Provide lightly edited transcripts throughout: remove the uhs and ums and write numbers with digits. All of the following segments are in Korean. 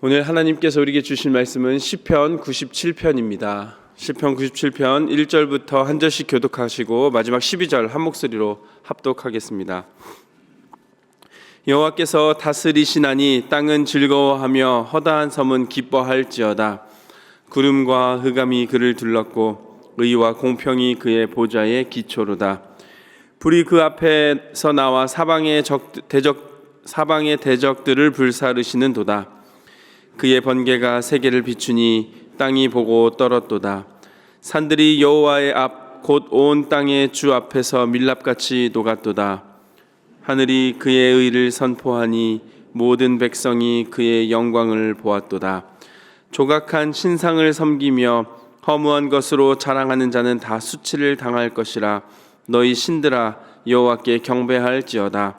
오늘 하나님께서 우리에게 주신 말씀은 시편 97편입니다. 시편 97편 1절부터 한 절씩 교독하시고 마지막 12절 한 목소리로 합독하겠습니다. 여호와께서 다스리시나니 땅은 즐거워하며 허다한 섬은 기뻐할지어다. 구름과 흑암이 그를 둘렀고 의와 공평이 그의 보좌의 기초로다. 불이 그 앞에서 나와 사방의 대적들을 불사르시는 도다. 그의 번개가 세계를 비추니 땅이 보고 떨었도다. 산들이 여호와의 앞 곧 온 땅의 주 앞에서 밀랍같이 녹았도다. 하늘이 그의 의를 선포하니 모든 백성이 그의 영광을 보았도다. 조각한 신상을 섬기며 허무한 것으로 자랑하는 자는 다 수치를 당할 것이라. 너희 신들아 여호와께 경배할지어다.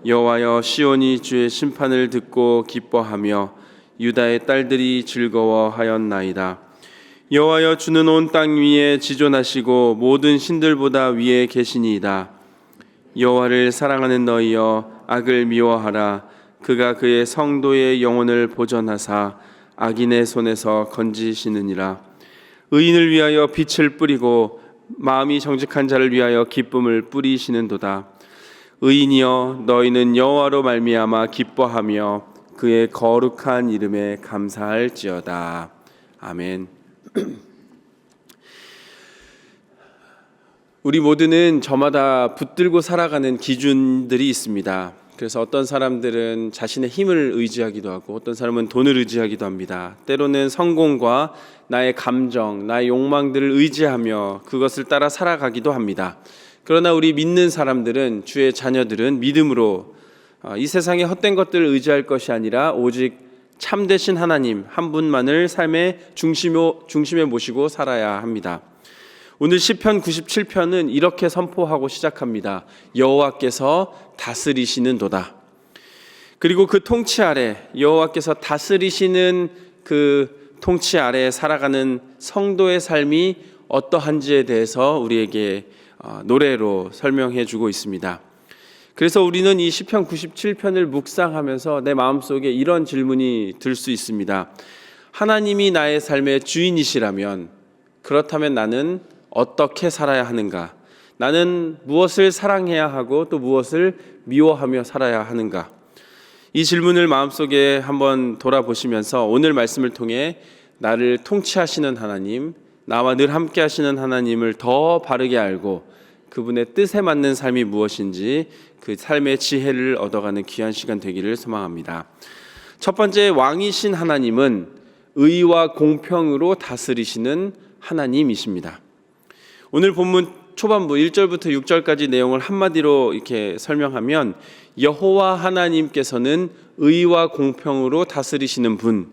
여호와여, 시온이 주의 심판을 듣고 기뻐하며 유다의 딸들이 즐거워하였나이다. 여호와여, 주는 온 땅 위에 지존하시고 모든 신들보다 위에 계시니이다. 여호와를 사랑하는 너희여, 악을 미워하라. 그가 그의 성도의 영혼을 보전하사 악인의 손에서 건지시느니라. 의인을 위하여 빛을 뿌리고 마음이 정직한 자를 위하여 기쁨을 뿌리시는도다. 의인이여, 너희는 여호와로 말미암아 기뻐하며 그의 거룩한 이름에 감사할지어다. 아멘. 우리 모두는 저마다 붙들고 살아가는 기준들이 있습니다. 그래서 어떤 사람들은 자신의 힘을 의지하기도 하고 어떤 사람은 돈을 의지하기도 합니다. 때로는 성공과 나의 감정, 나의 욕망들을 의지하며 그것을 따라 살아가기도 합니다. 그러나 우리 믿는 사람들은, 주의 자녀들은 믿음으로 이 세상의 헛된 것들을 의지할 것이 아니라 오직 참되신 하나님 한 분만을 삶의 중심에 모시고 살아야 합니다. 오늘 시편 97편은 이렇게 선포하고 시작합니다. 여호와께서 다스리시는 도다. 그리고 그 통치 아래, 여호와께서 다스리시는 그 통치 아래 살아가는 성도의 삶이 어떠한지에 대해서 우리에게 노래로 설명해 주고 있습니다. 그래서 우리는 이 시편 97편을 묵상하면서 내 마음속에 이런 질문이 들 수 있습니다. 하나님이 나의 삶의 주인이시라면, 그렇다면 나는 어떻게 살아야 하는가? 나는 무엇을 사랑해야 하고 또 무엇을 미워하며 살아야 하는가? 이 질문을 마음속에 한번 돌아보시면서 오늘 말씀을 통해 나를 통치하시는 하나님, 나와 늘 함께 하시는 하나님을 더 바르게 알고 그분의 뜻에 맞는 삶이 무엇인지 그 삶의 지혜를 얻어가는 귀한 시간 되기를 소망합니다. 첫 번째, 왕이신 하나님은 의와 공평으로 다스리시는 하나님이십니다. 오늘 본문 초반부 1절부터 6절까지 내용을 한마디로 이렇게 설명하면 여호와 하나님께서는 의와 공평으로 다스리시는 분,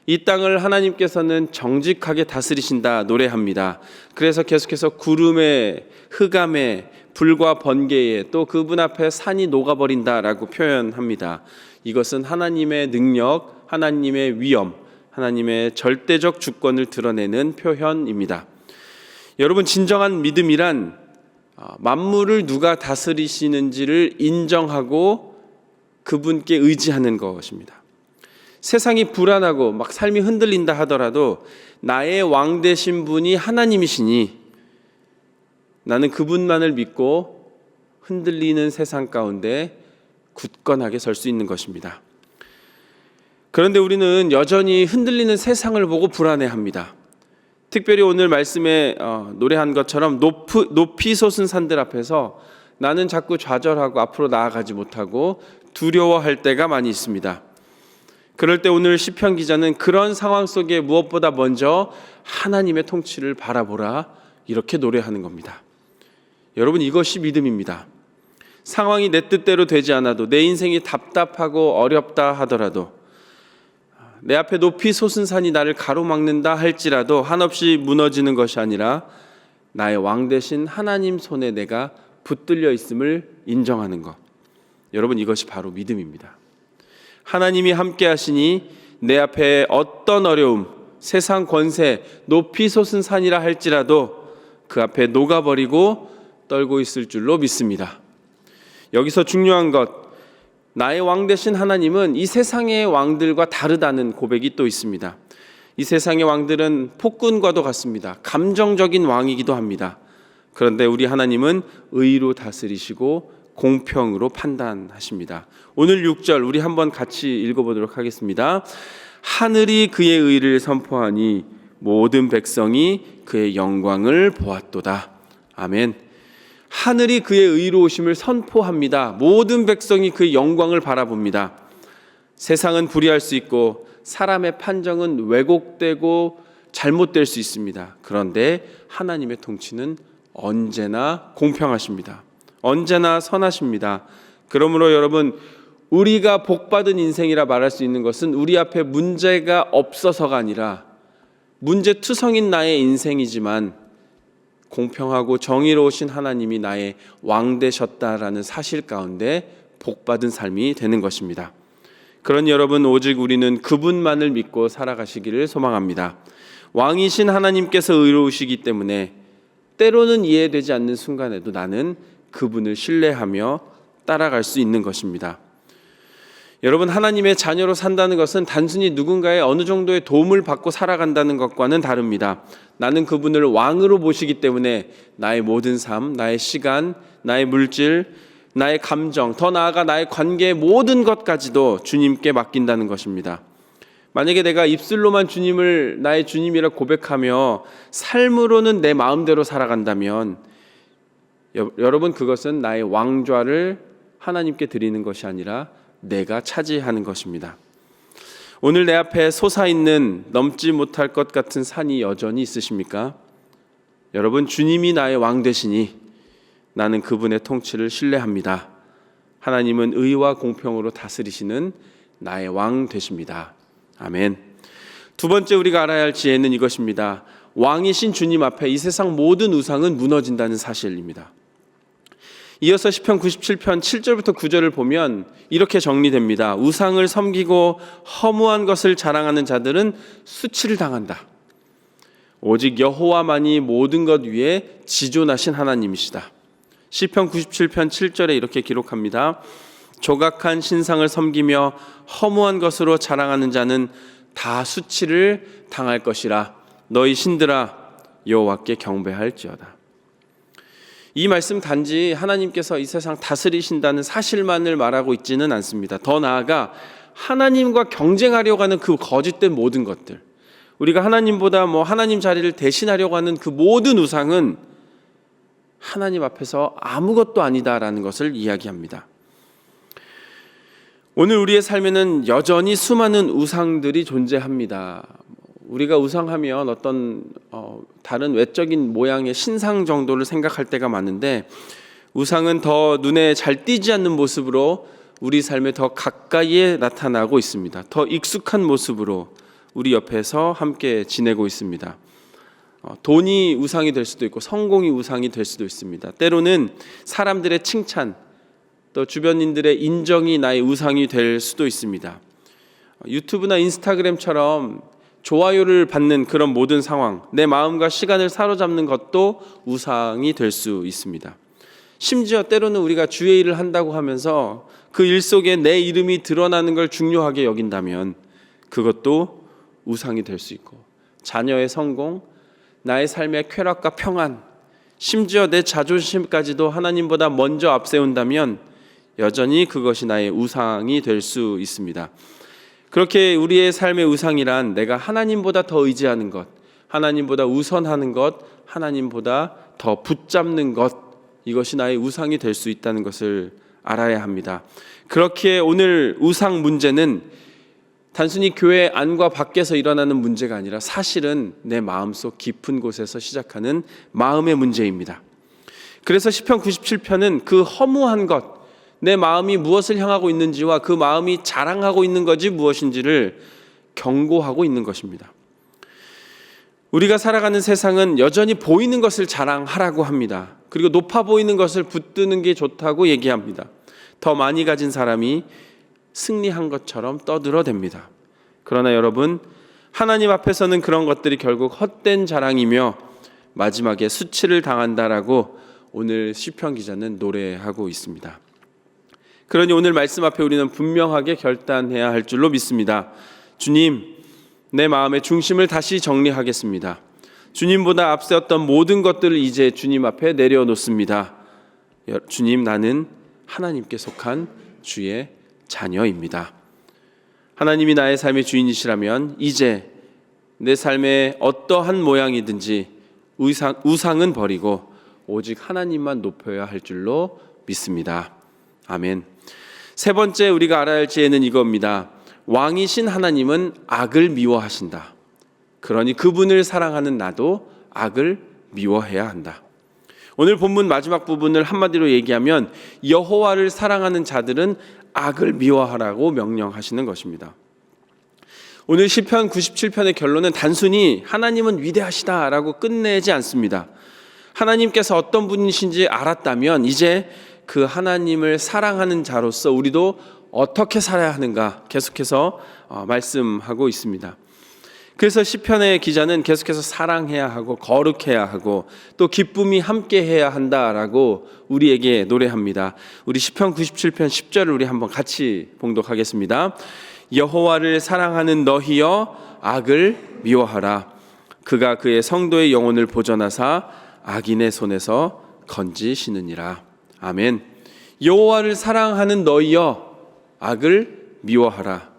이 땅을 하나님께서는 정직하게 다스리신다 노래합니다. 그래서 계속해서 구름에, 흑암에, 불과 번개에, 또 그분 앞에 산이 녹아버린다라고 표현합니다. 이것은 하나님의 능력, 하나님의 위엄, 하나님의 절대적 주권을 드러내는 표현입니다. 여러분, 진정한 믿음이란 만물을 누가 다스리시는지를 인정하고 그분께 의지하는 것입니다. 세상이 불안하고 막 삶이 흔들린다 하더라도 나의 왕 되신 분이 하나님이시니 나는 그분만을 믿고 흔들리는 세상 가운데 굳건하게 설 수 있는 것입니다. 그런데 우리는 여전히 흔들리는 세상을 보고 불안해합니다. 특별히 오늘 말씀에 노래한 것처럼 높이 솟은 산들 앞에서 나는 자꾸 좌절하고 앞으로 나아가지 못하고 두려워할 때가 많이 있습니다. 그럴 때 오늘 시편 기자는 그런 상황 속에 무엇보다 먼저 하나님의 통치를 바라보라, 이렇게 노래하는 겁니다. 여러분, 이것이 믿음입니다. 상황이 내 뜻대로 되지 않아도, 내 인생이 답답하고 어렵다 하더라도, 내 앞에 높이 솟은 산이 나를 가로막는다 할지라도 한없이 무너지는 것이 아니라 나의 왕 되신 하나님 손에 내가 붙들려 있음을 인정하는 것, 여러분, 이것이 바로 믿음입니다. 하나님이 함께 하시니 내 앞에 어떤 어려움, 세상 권세, 높이 솟은 산이라 할지라도 그 앞에 녹아버리고 떨고 있을 줄로 믿습니다. 여기서 중요한 것, 나의 왕 되신 하나님은 이 세상의 왕들과 다르다는 고백이 또 있습니다. 이 세상의 왕들은 폭군과도 같습니다. 감정적인 왕이기도 합니다. 그런데 우리 하나님은 의로 다스리시고 공평으로 판단하십니다. 오늘 6절 우리 한번 같이 읽어보도록 하겠습니다. 하늘이 그의 의를 선포하니 모든 백성이 그의 영광을 보았도다. 아멘. 하늘이 그의 의로우심을 선포합니다. 모든 백성이 그의 영광을 바라봅니다. 세상은 불의할 수 있고 사람의 판정은 왜곡되고 잘못될 수 있습니다. 그런데 하나님의 통치는 언제나 공평하십니다. 언제나 선하십니다. 그러므로 여러분, 우리가 복받은 인생이라 말할 수 있는 것은 우리 앞에 문제가 없어서가 아니라 문제투성인 나의 인생이지만 공평하고 정의로우신 하나님이 나의 왕 되셨다라는 사실 가운데 복받은 삶이 되는 것입니다. 그런 여러분, 오직 우리는 그분만을 믿고 살아가시기를 소망합니다. 왕이신 하나님께서 의로우시기 때문에 때로는 이해되지 않는 순간에도 나는 그분을 신뢰하며 따라갈 수 있는 것입니다. 여러분, 하나님의 자녀로 산다는 것은 단순히 누군가의 어느 정도의 도움을 받고 살아간다는 것과는 다릅니다. 나는 그분을 왕으로 모시기 때문에 나의 모든 삶, 나의 시간, 나의 물질, 나의 감정, 더 나아가 나의 관계의 모든 것까지도 주님께 맡긴다는 것입니다. 만약에 내가 입술로만 주님을 나의 주님이라 고백하며 삶으로는 내 마음대로 살아간다면 여러분, 그것은 나의 왕좌를 하나님께 드리는 것이 아니라 내가 차지하는 것입니다. 오늘 내 앞에 솟아있는 넘지 못할 것 같은 산이 여전히 있으십니까? 여러분, 주님이 나의 왕 되시니 나는 그분의 통치를 신뢰합니다. 하나님은 의와 공평으로 다스리시는 나의 왕 되십니다. 아멘. 두 번째 우리가 알아야 할 지혜는 이것입니다. 왕이신 주님 앞에 이 세상 모든 우상은 무너진다는 사실입니다. 이어서 시편 97편 7절부터 9절을 보면 이렇게 정리됩니다. 우상을 섬기고 허무한 것을 자랑하는 자들은 수치를 당한다. 오직 여호와만이 모든 것 위에 지존하신 하나님이시다. 시편 97편 7절에 이렇게 기록합니다. 조각한 신상을 섬기며 허무한 것으로 자랑하는 자는 다 수치를 당할 것이라. 너희 신들아 여호와께 경배할지어다. 이 말씀 단지 하나님께서 이 세상 다스리신다는 사실만을 말하고 있지는 않습니다. 더 나아가 하나님과 경쟁하려고 하는 그 거짓된 모든 것들, 우리가 하나님보다 하나님 자리를 대신하려고 하는 그 모든 우상은 하나님 앞에서 아무것도 아니다라는 것을 이야기합니다. 오늘 우리의 삶에는 여전히 수많은 우상들이 존재합니다. 우리가 우상하면 어떤 다른 외적인 모양의 신상 정도를 생각할 때가 많은데, 우상은 더 눈에 잘 띄지 않는 모습으로 우리 삶에 더 가까이에 나타나고 있습니다. 더 익숙한 모습으로 우리 옆에서 함께 지내고 있습니다. 돈이 우상이 될 수도 있고 성공이 우상이 될 수도 있습니다. 때로는 사람들의 칭찬, 또 주변인들의 인정이 나의 우상이 될 수도 있습니다. 유튜브나 인스타그램처럼 좋아요를 받는 그런 모든 상황, 내 마음과 시간을 사로잡는 것도 우상이 될 수 있습니다. 심지어 때로는 우리가 주의 일을 한다고 하면서 그 일 속에 내 이름이 드러나는 걸 중요하게 여긴다면 그것도 우상이 될 수 있고, 자녀의 성공, 나의 삶의 쾌락과 평안, 심지어 내 자존심까지도 하나님보다 먼저 앞세운다면 여전히 그것이 나의 우상이 될 수 있습니다. 그렇게 우리의 삶의 우상이란 내가 하나님보다 더 의지하는 것, 하나님보다 우선하는 것, 하나님보다 더 붙잡는 것, 이것이 나의 우상이 될 수 있다는 것을 알아야 합니다. 그렇게 오늘 우상 문제는 단순히 교회 안과 밖에서 일어나는 문제가 아니라 사실은 내 마음속 깊은 곳에서 시작하는 마음의 문제입니다. 그래서 시편 97편은 그 허무한 것, 내 마음이 무엇을 향하고 있는지와 그 마음이 자랑하고 있는 것이 무엇인지를 경고하고 있는 것입니다. 우리가 살아가는 세상은 여전히 보이는 것을 자랑하라고 합니다. 그리고 높아 보이는 것을 붙드는 게 좋다고 얘기합니다. 더 많이 가진 사람이 승리한 것처럼 떠들어댑니다. 그러나 여러분, 하나님 앞에서는 그런 것들이 결국 헛된 자랑이며 마지막에 수치를 당한다라고 오늘 시편 기자는 노래하고 있습니다. 그러니 오늘 말씀 앞에 우리는 분명하게 결단해야 할 줄로 믿습니다. 주님, 내 마음의 중심을 다시 정리하겠습니다. 주님보다 앞세웠던 모든 것들을 이제 주님 앞에 내려놓습니다. 주님, 나는 하나님께 속한 주의 자녀입니다. 하나님이 나의 삶의 주인이시라면 이제 내 삶의 어떠한 모양이든지 우상은 버리고 오직 하나님만 높여야 할 줄로 믿습니다. 아멘. 세 번째 우리가 알아야 할 지혜는 이겁니다. 왕이신 하나님은 악을 미워하신다. 그러니 그분을 사랑하는 나도 악을 미워해야 한다. 오늘 본문 마지막 부분을 한마디로 얘기하면 여호와를 사랑하는 자들은 악을 미워하라고 명령하시는 것입니다. 오늘 시편 97편의 결론은 단순히 하나님은 위대하시다라고 끝내지 않습니다. 하나님께서 어떤 분이신지 알았다면 이제 그 하나님을 사랑하는 자로서 우리도 어떻게 살아야 하는가 계속해서 말씀하고 있습니다. 그래서 시편의 기자는 계속해서 사랑해야 하고 거룩해야 하고 또 기쁨이 함께해야 한다라고 우리에게 노래합니다. 우리 시편 97편 10절을 우리 한번 같이 봉독하겠습니다. 여호와를 사랑하는 너희여 악을 미워하라. 그가 그의 성도의 영혼을 보전하사 악인의 손에서 건지시느니라. 아멘. 여호와를 사랑하는 너희여 악을 미워하라.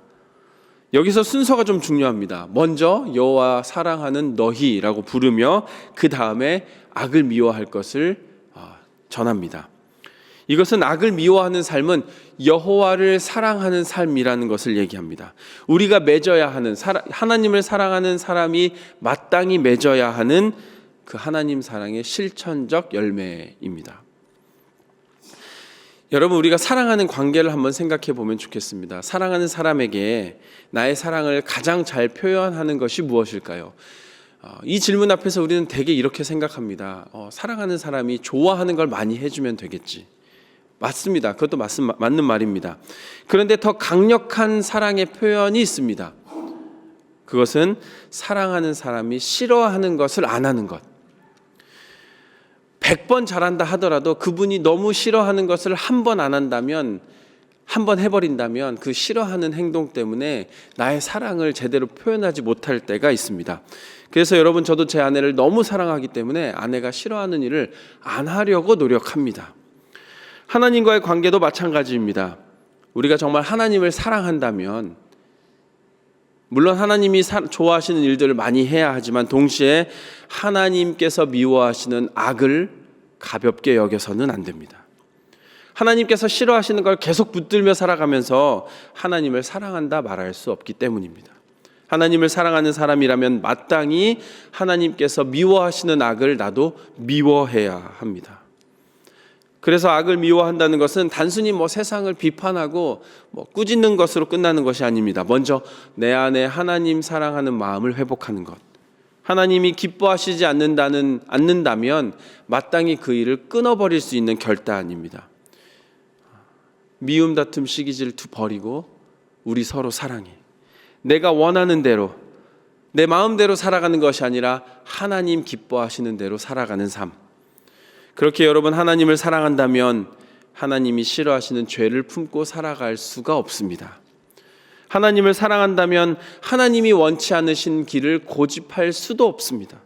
여기서 순서가 좀 중요합니다. 먼저 여호와 사랑하는 너희라고 부르며 그 다음에 악을 미워할 것을 전합니다. 이것은 악을 미워하는 삶은 여호와를 사랑하는 삶이라는 것을 얘기합니다. 우리가 맺어야 하는 하나님을 사랑하는 사람이 마땅히 맺어야 하는 그 하나님 사랑의 실천적 열매입니다. 여러분, 우리가 사랑하는 관계를 한번 생각해 보면 좋겠습니다. 사랑하는 사람에게 나의 사랑을 가장 잘 표현하는 것이 무엇일까요? 이 질문 앞에서 우리는 대개 이렇게 생각합니다. 사랑하는 사람이 좋아하는 걸 많이 해주면 되겠지. 맞습니다. 그것도 맞는 말입니다. 그런데 더 강력한 사랑의 표현이 있습니다. 그것은 사랑하는 사람이 싫어하는 것을 안 하는 것. 100번 잘한다 하더라도 그분이 너무 싫어하는 것을 한 번 안 한다면, 한 번 해버린다면 그 싫어하는 행동 때문에 나의 사랑을 제대로 표현하지 못할 때가 있습니다. 그래서 여러분, 저도 제 아내를 너무 사랑하기 때문에 아내가 싫어하는 일을 안 하려고 노력합니다. 하나님과의 관계도 마찬가지입니다. 우리가 정말 하나님을 사랑한다면, 물론 하나님이 좋아하시는 일들을 많이 해야 하지만 동시에 하나님께서 미워하시는 악을 가볍게 여겨서는 안 됩니다. 하나님께서 싫어하시는 걸 계속 붙들며 살아가면서 하나님을 사랑한다 말할 수 없기 때문입니다. 하나님을 사랑하는 사람이라면 마땅히 하나님께서 미워하시는 악을 나도 미워해야 합니다. 그래서 악을 미워한다는 것은 단순히 세상을 비판하고 꾸짖는 것으로 끝나는 것이 아닙니다. 먼저 내 안에 하나님 사랑하는 마음을 회복하는 것. 하나님이 기뻐하시지 않는다면 마땅히 그 일을 끊어버릴 수 있는 결단입니다. 미움, 다툼, 시기, 질투 버리고 우리 서로 사랑해. 내가 원하는 대로, 내 마음대로 살아가는 것이 아니라 하나님 기뻐하시는 대로 살아가는 삶. 그렇게 여러분, 하나님을 사랑한다면 하나님이 싫어하시는 죄를 품고 살아갈 수가 없습니다. 하나님을 사랑한다면 하나님이 원치 않으신 길을 고집할 수도 없습니다.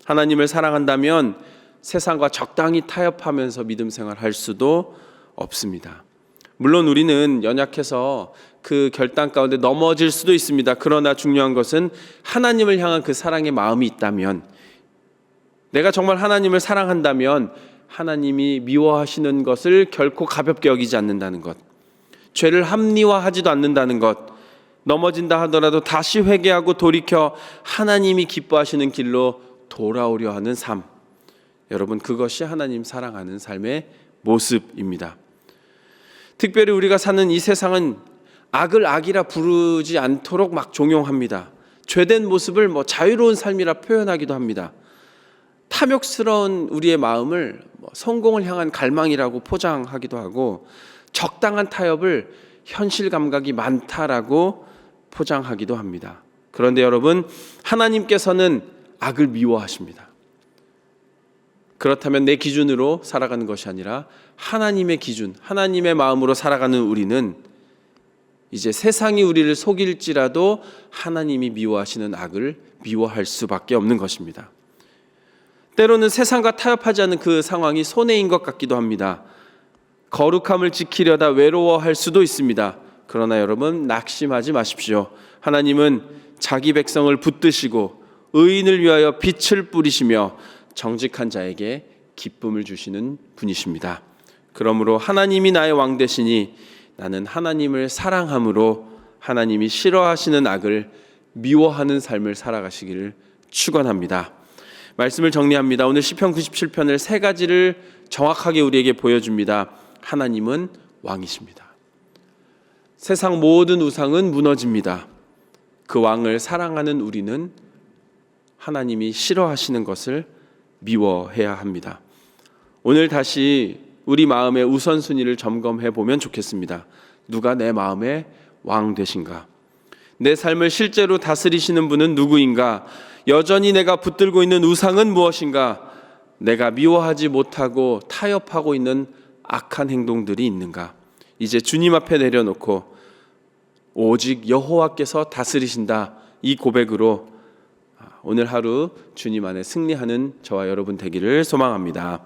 하나님을 사랑한다면 세상과 적당히 타협하면서 믿음 생활할 수도 없습니다. 물론 우리는 연약해서 그 결단 가운데 넘어질 수도 있습니다. 그러나 중요한 것은 하나님을 향한 그 사랑의 마음이 있다면, 내가 정말 하나님을 사랑한다면 하나님이 미워하시는 것을 결코 가볍게 여기지 않는다는 것, 죄를 합리화하지도 않는다는 것, 넘어진다 하더라도 다시 회개하고 돌이켜 하나님이 기뻐하시는 길로 돌아오려 하는 삶. 여러분, 그것이 하나님 사랑하는 삶의 모습입니다. 특별히 우리가 사는 이 세상은 악을 악이라 부르지 않도록 막 종용합니다. 죄된 모습을 자유로운 삶이라 표현하기도 합니다. 탐욕스러운 우리의 마음을 성공을 향한 갈망이라고 포장하기도 하고, 적당한 타협을 현실 감각이 많다라고 포장하기도 합니다. 그런데 여러분, 하나님께서는 악을 미워하십니다. 그렇다면 내 기준으로 살아가는 것이 아니라 하나님의 기준, 하나님의 마음으로 살아가는 우리는 이제 세상이 우리를 속일지라도 하나님이 미워하시는 악을 미워할 수밖에 없는 것입니다. 때로는 세상과 타협하지 않는 그 상황이 손해인 것 같기도 합니다. 거룩함을 지키려다 외로워할 수도 있습니다. 그러나 여러분, 낙심하지 마십시오. 하나님은 자기 백성을 붙드시고 의인을 위하여 빛을 뿌리시며 정직한 자에게 기쁨을 주시는 분이십니다. 그러므로 하나님이 나의 왕 되시니 나는 하나님을 사랑함으로 하나님이 싫어하시는 악을 미워하는 삶을 살아가시기를 축원합니다. 말씀을 정리합니다. 오늘 시편 97편을 세 가지를 정확하게 우리에게 보여줍니다. 하나님은 왕이십니다. 세상 모든 우상은 무너집니다. 그 왕을 사랑하는 우리는 하나님이 싫어하시는 것을 미워해야 합니다. 오늘 다시 우리 마음의 우선순위를 점검해 보면 좋겠습니다. 누가 내 마음의 왕 되신가? 내 삶을 실제로 다스리시는 분은 누구인가? 여전히 내가 붙들고 있는 우상은 무엇인가? 내가 미워하지 못하고 타협하고 있는 악한 행동들이 있는가? 이제 주님 앞에 내려놓고 오직 여호와께서 다스리신다, 이 고백으로 오늘 하루 주님 안에 승리하는 저와 여러분 되기를 소망합니다.